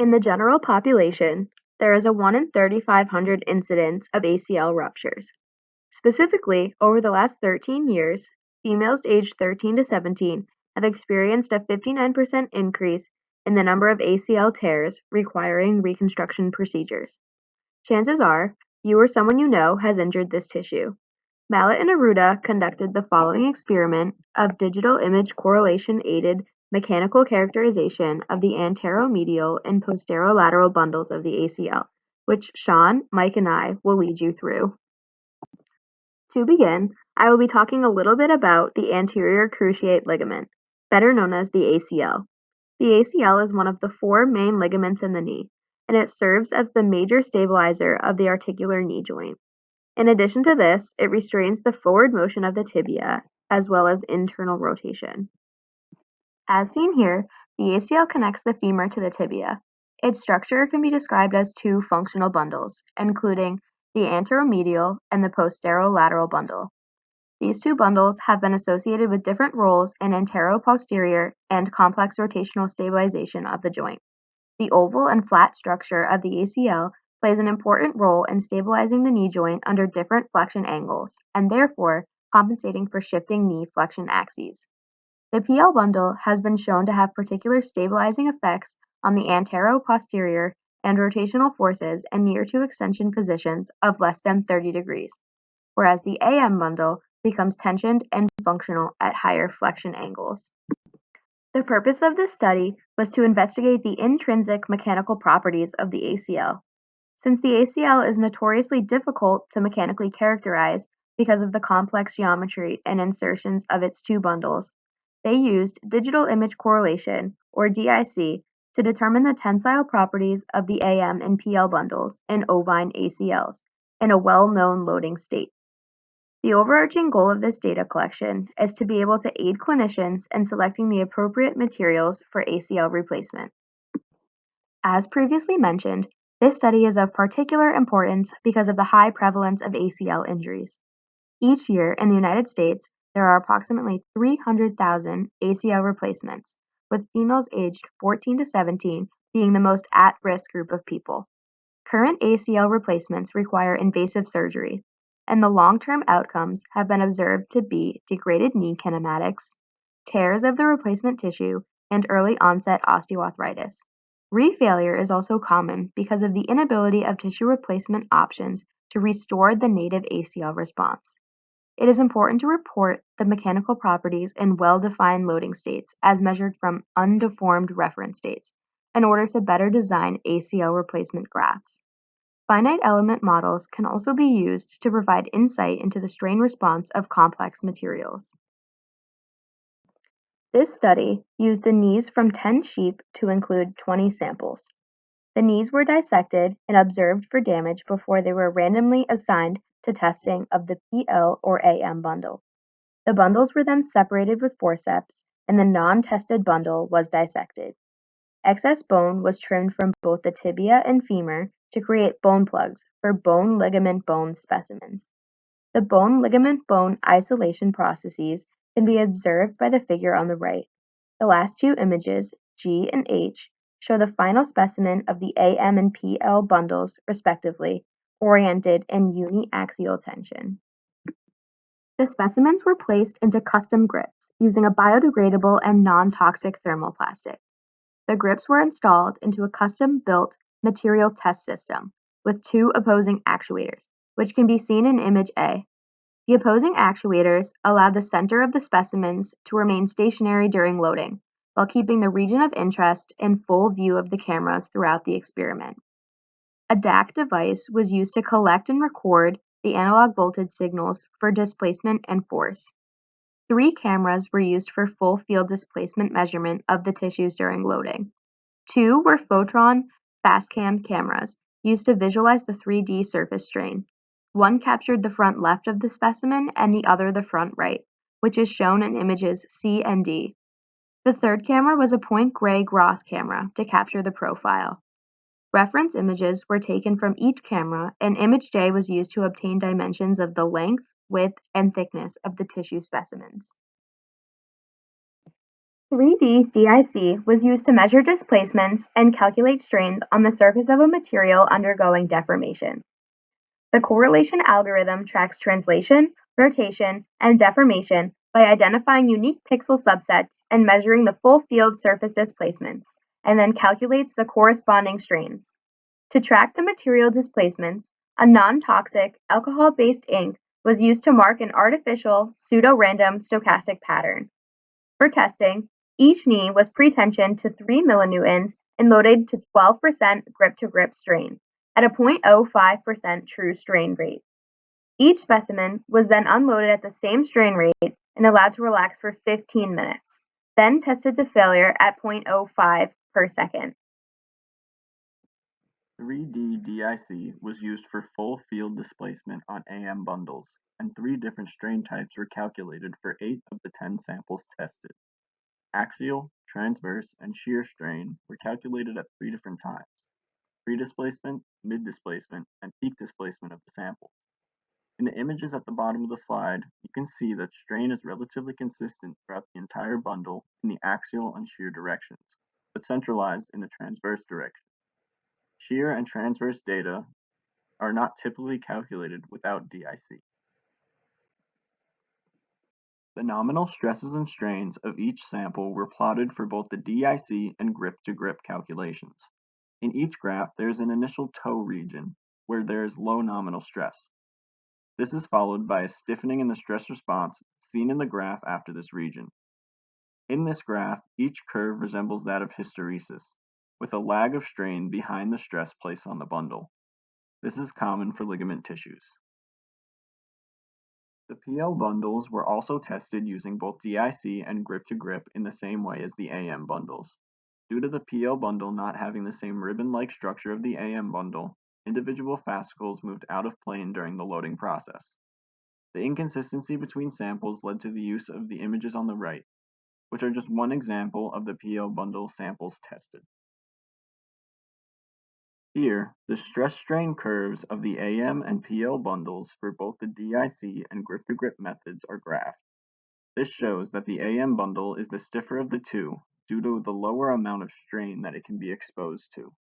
In the general population, there is a 1 in 3,500 incidence of ACL ruptures. Specifically, over the last 13 years, females aged 13 to 17 have experienced a 59% increase in the number of ACL tears requiring reconstruction procedures. Chances are, you or someone you know has injured this tissue. Mallet and Aruda conducted the following experiment of digital image correlation-aided mechanical characterization of the anteromedial and posterolateral bundles of the ACL, which Sean, Mike, and I will lead you through. To begin, I will be talking a little bit about the anterior cruciate ligament, better known as the ACL. The ACL is one of the 4 main ligaments in the knee, and it serves as the major stabilizer of the articular knee joint. In addition to this, it restrains the forward motion of the tibia, as well as internal rotation. As seen here, the ACL connects the femur to the tibia. Its structure can be described as 2 functional bundles, including the anteromedial and the posterolateral bundle. These 2 bundles have been associated with different roles in anteroposterior and complex rotational stabilization of the joint. The oval and flat structure of the ACL plays an important role in stabilizing the knee joint under different flexion angles, and therefore compensating for shifting knee flexion axes. The PL bundle has been shown to have particular stabilizing effects on the anteroposterior and rotational forces and near to extension positions of less than 30 degrees, whereas the AM bundle becomes tensioned and functional at higher flexion angles. The purpose of this study was to investigate the intrinsic mechanical properties of the ACL. Since the ACL is notoriously difficult to mechanically characterize because of the complex geometry and insertions of its 2 bundles, they used digital image correlation, or DIC, to determine the tensile properties of the AM and PL bundles in ovine ACLs in a well-known loading state. The overarching goal of this data collection is to be able to aid clinicians in selecting the appropriate materials for ACL replacement. As previously mentioned, this study is of particular importance because of the high prevalence of ACL injuries. Each year in the United States, there are approximately 300,000 ACL replacements, with females aged 14 to 17 being the most at-risk group of people. Current ACL replacements require invasive surgery, and the long-term outcomes have been observed to be degraded knee kinematics, tears of the replacement tissue, and early onset osteoarthritis. Refailure is also common because of the inability of tissue replacement options to restore the native ACL response. It is important to report the mechanical properties in well-defined loading states as measured from undeformed reference states in order to better design ACL replacement grafts. Finite element models can also be used to provide insight into the strain response of complex materials. This study used the knees from 10 sheep to include 20 samples. The knees were dissected and observed for damage before they were randomly assigned to testing of the PL or AM bundle. The bundles were then separated with forceps, and the non-tested bundle was dissected. Excess bone was trimmed from both the tibia and femur to create bone plugs for bone ligament bone specimens. The bone ligament bone isolation processes can be observed by the figure on the right. The last 2 images, G and H, show the final specimen of the AM and PL bundles, respectively, oriented in uniaxial tension. The specimens were placed into custom grips using a biodegradable and non-toxic thermoplastic. The grips were installed into a custom-built material test system with 2 opposing actuators, which can be seen in image A. The opposing actuators allow the center of the specimens to remain stationary during loading, while keeping the region of interest in full view of the cameras throughout the experiment. A DAC device was used to collect and record the analog voltage signals for displacement and force. 3 cameras were used for full field displacement measurement of the tissues during loading. 2 were Photron FastCam cameras used to visualize the 3D surface strain. 1 captured the front left of the specimen and the other the front right, which is shown in images C and D. The 3rd camera was a point gray Gross camera to capture the profile. Reference images were taken from each camera, and image J was used to obtain dimensions of the length, width, and thickness of the tissue specimens. 3D DIC was used to measure displacements and calculate strains on the surface of a material undergoing deformation. The correlation algorithm tracks translation, rotation, and deformation by identifying unique pixel subsets and measuring the full field surface displacements, and then calculates the corresponding strains. To track the material displacements, a non-toxic, alcohol-based ink was used to mark an artificial, pseudo-random stochastic pattern. For testing, each knee was pre-tensioned to 3 millinewtons and loaded to 12% grip-to-grip strain at a 0.05% true strain rate. Each specimen was then unloaded at the same strain rate and allowed to relax for 15 minutes, then tested to failure at 0.05 per second. 3D DIC was used for full field displacement on AM bundles, and 3 different strain types were calculated for 8 of the 10 samples tested. Axial, transverse, and shear strain were calculated at 3 different times: pre-displacement, mid-displacement, and peak displacement of the sample. In the images at the bottom of the slide, you can see that strain is relatively consistent throughout the entire bundle in the axial and shear directions, but centralized in the transverse direction. Shear and transverse data are not typically calculated without DIC. The nominal stresses and strains of each sample were plotted for both the DIC and grip-to-grip calculations. In each graph, there is an initial toe region where there is low nominal stress. This is followed by a stiffening in the stress response seen in the graph after this region. In this graph, each curve resembles that of hysteresis, with a lag of strain behind the stress placed on the bundle. This is common for ligament tissues. The PL bundles were also tested using both DIC and grip-to-grip in the same way as the AM bundles. Due to the PL bundle not having the same ribbon-like structure of the AM bundle, individual fascicles moved out of plane during the loading process. The inconsistency between samples led to the use of the images on the right, which are just one example of the PL bundle samples tested. Here, the stress-strain curves of the AM and PL bundles for both the DIC and grip-to-grip methods are graphed. This shows that the AM bundle is the stiffer of the two due to the lower amount of strain that it can be exposed to.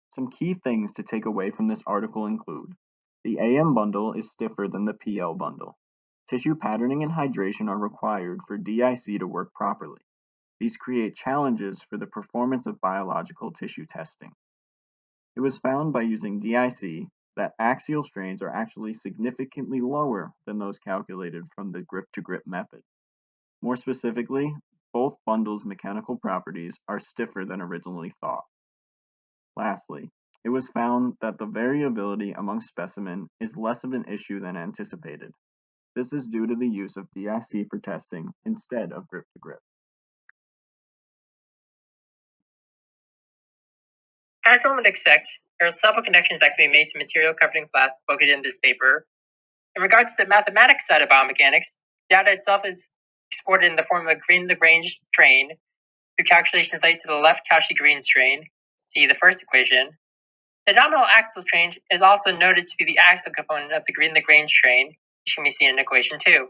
Some key things to take away from this article include: the AM bundle is stiffer than the PL bundle. Tissue patterning and hydration are required for DIC to work properly. These create challenges for the performance of biological tissue testing. It was found by using DIC that axial strains are actually significantly lower than those calculated from the grip-to-grip method. More specifically, both bundles' mechanical properties are stiffer than originally thought. Lastly, it was found that the variability among specimens is less of an issue than anticipated. This is due to the use of DIC for testing instead of grip-to-grip. As one would expect, there are several connections that can be made to material covered in glass located in this paper. In regards to the mathematics side of biomechanics, data itself is exported in the form of a Green-Lagrange strain through calculations related to the left Cauchy-Green strain. See the first equation. The nominal axial strain is also noted to be the axial component of the Green-Lagrange strain, which can be seen in equation 2.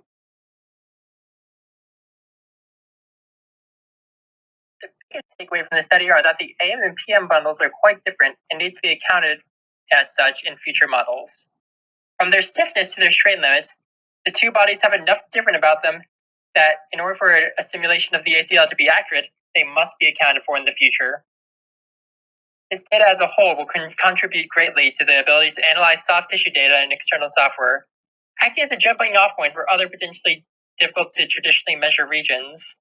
The biggest takeaway from the study are that the AM and PM bundles are quite different and need to be accounted as such in future models. From their stiffness to their strain limits, the two bodies have enough different about them that in order for a simulation of the ACL to be accurate, they must be accounted for in the future. This data as a whole will contribute greatly to the ability to analyze soft tissue data in external software, acting as a jumping off point for other potentially difficult to traditionally measure regions.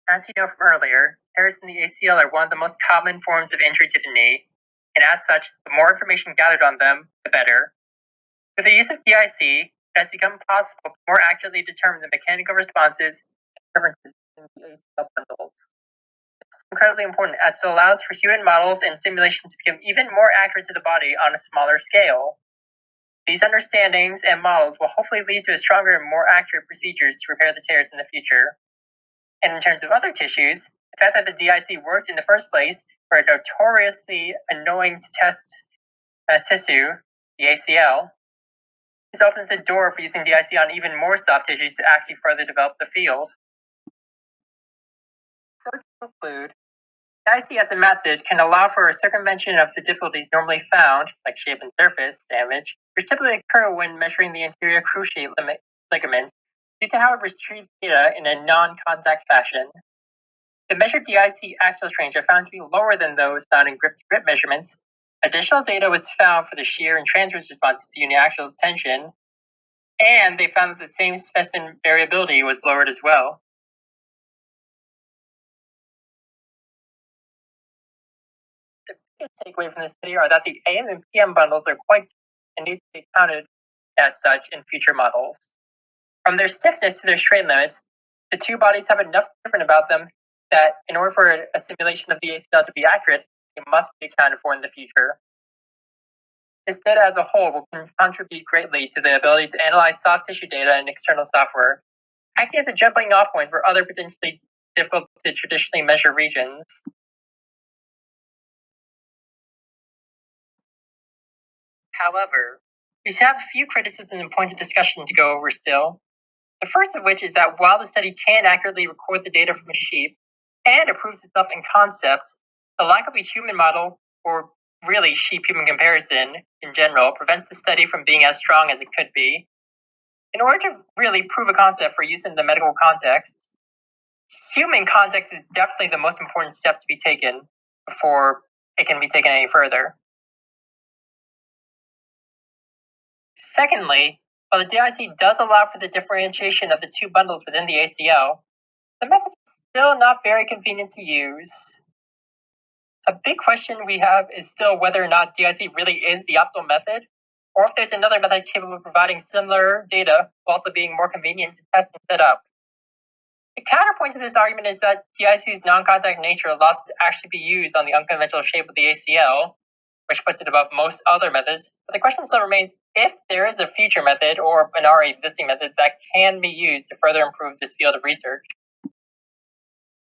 As you know from earlier, tears in the ACL are one of the most common forms of injury to the knee, and as such, the more information gathered on them, the better. With the use of DIC, it has become possible to more accurately determine the mechanical responses and differences between the ACL bundles. It's incredibly important as it allows for human models and simulations to become even more accurate to the body on a smaller scale. These understandings and models will hopefully lead to a stronger and more accurate procedures to repair the tears in the future. And in terms of other tissues, the fact that the DIC worked in the first place for a notoriously annoying to test tissue, the ACL, This opens the door for using DIC on even more soft tissues to actually further develop the field. So to conclude, DIC as a method can allow for a circumvention of the difficulties normally found, like shape and surface damage, which typically occur when measuring the anterior cruciate ligaments due to how it retrieves data in a non-contact fashion. The measured DIC axial strains are found to be lower than those found in grip-to-grip measurements. Additional data was found for the shear and transverse response to uniaxial tension, and they found that the same specimen variability was lowered as well. The biggest takeaway from this study are that the AM and PM bundles are quite different and need to be counted as such in future models. From their stiffness to their strain limits, the two bodies have enough different about them that in order for a simulation of the ACL to be accurate, it must be accounted for in the future. This data as a whole will contribute greatly to the ability to analyze soft tissue data in external software, acting as a jumping off point for other potentially difficult to traditionally measure regions. However, we have a few criticisms and points of discussion to go over still. The first of which is that while the study can accurately record the data from a sheep and it proves itself in concept, the lack of a human model, or really sheep-human comparison in general, prevents the study from being as strong as it could be. In order to really prove a concept for use in the medical context, human context is definitely the most important step to be taken before it can be taken any further. Secondly, while the DIC does allow for the differentiation of the two bundles within the ACL, the method is still not very convenient to use. A big question we have is still whether or not DIC really is the optimal method, or if there's another method capable of providing similar data while also being more convenient to test and set up. The counterpoint to this argument is that DIC's non-contact nature allows it to actually be used on the unconventional shape of the ACL, which puts it above most other methods. But the question still remains if there is a future method or an already existing method that can be used to further improve this field of research.